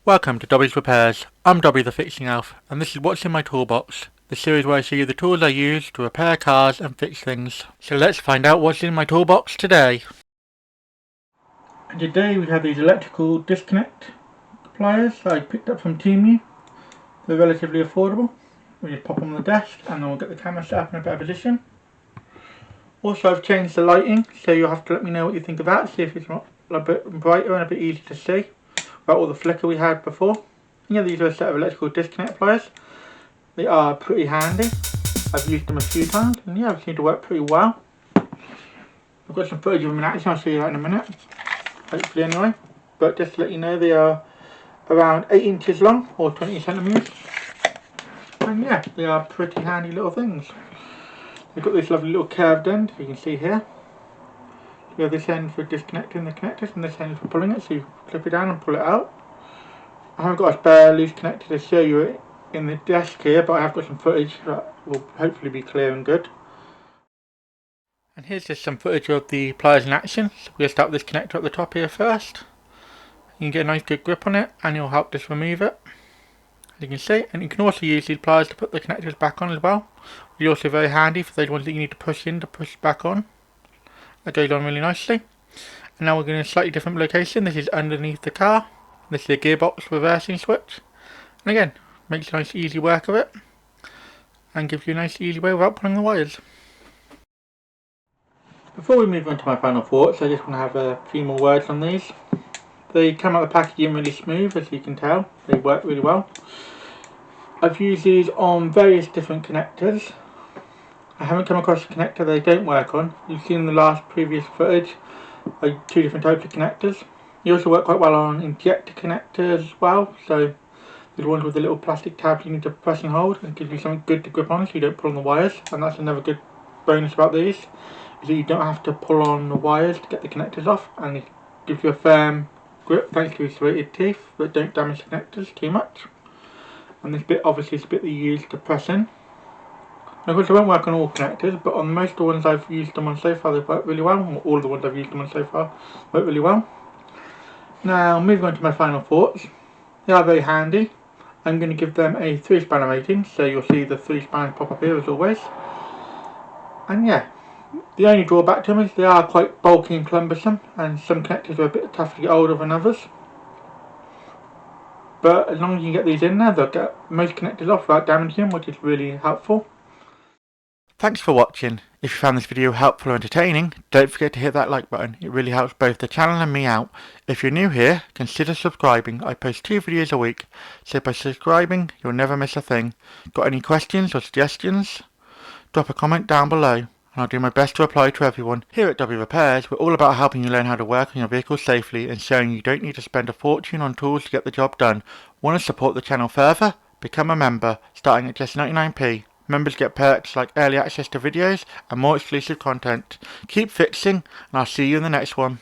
Welcome to Dobby's Repairs. I'm Dobby the Fixing Elf, and this is what's in my toolbox, the series where I show you the tools I use to repair cars and fix things. So let's find out what's in my toolbox today. And today we have these electrical disconnect pliers I picked up from Temu. They're relatively affordable. We just pop them on the desk and then we'll get the camera set up in a better position. Also, I've changed the lighting, so you'll have to let me know what you think of that, see if it's not a bit brighter and a bit easier to see about all the flicker we had before. Yeah, these are a set of electrical disconnect pliers. They are pretty handy. I've used them a few times and yeah, they seem to work pretty well. I've got some footage of them in action, I'll show you that in a minute, hopefully anyway. But just to let you know, they are around 8 inches long or 20 centimetres. And yeah, they are pretty handy little things. They've got this lovely little curved end, you can see here. We have this end for disconnecting the connectors and this end for pulling it, so you clip it down and pull it out. I haven't got a spare loose connector to show you it in the desk here, but I have got some footage that will hopefully be clear and good. And here's just some footage of the pliers in action. So we'll start with this connector at the top here first. You can get a nice good grip on it and it'll help just remove it, as you can see. And you can also use these pliers to put the connectors back on as well. They're also very handy for those ones that you need to push in to push back on. That goes on really nicely. And now we're going to a slightly different location. This is underneath the car. This is a gearbox reversing switch. And again, makes a nice easy work of it. And gives you a nice easy way without pulling the wires. Before we move on to my final thoughts, I just want to have a few more words on these. They come out of the packaging really smooth, as you can tell. They work really well. I've used these on various different connectors. I haven't come across a connector they don't work on. You've seen in the last previous footage two different types of connectors. They also work quite well on injector connectors as well. So the ones with the little plastic tabs you need to press and hold, and gives you something good to grip on so you don't pull on the wires. And that's another good bonus about these, is that you don't have to pull on the wires to get the connectors off, and it gives you a firm grip thanks to these serrated teeth that don't damage the connectors too much. And this bit obviously is the bit that you use to press in. And of course, they won't work on all connectors, but on most of the ones I've used them on so far, they've worked really well. All of the ones I've used them on so far work really well. Now, moving on to my final thoughts. They are very handy. I'm going to give them a 3-spanner rating, so you'll see the 3 spanners pop up here as always. And yeah, the only drawback to them is they are quite bulky and cumbersome, and some connectors are a bit tougher to get hold of than others. But as long as you can get these in there, they'll get most connectors off without damaging them, which is really helpful. Thanks for watching. If you found this video helpful or entertaining, don't forget to hit that like button. It really helps both the channel and me out. If you're new here, consider subscribing. I post 2 videos a week, so by subscribing, you'll never miss a thing. Got any questions or suggestions? Drop a comment down below, and I'll do my best to reply to everyone. Here at Dobby Repairs, we're all about helping you learn how to work on your vehicle safely and showing you don't need to spend a fortune on tools to get the job done. Want to support the channel further? Become a member, starting at just 99p. Members get perks like early access to videos and more exclusive content. Keep fixing, and I'll see you in the next one.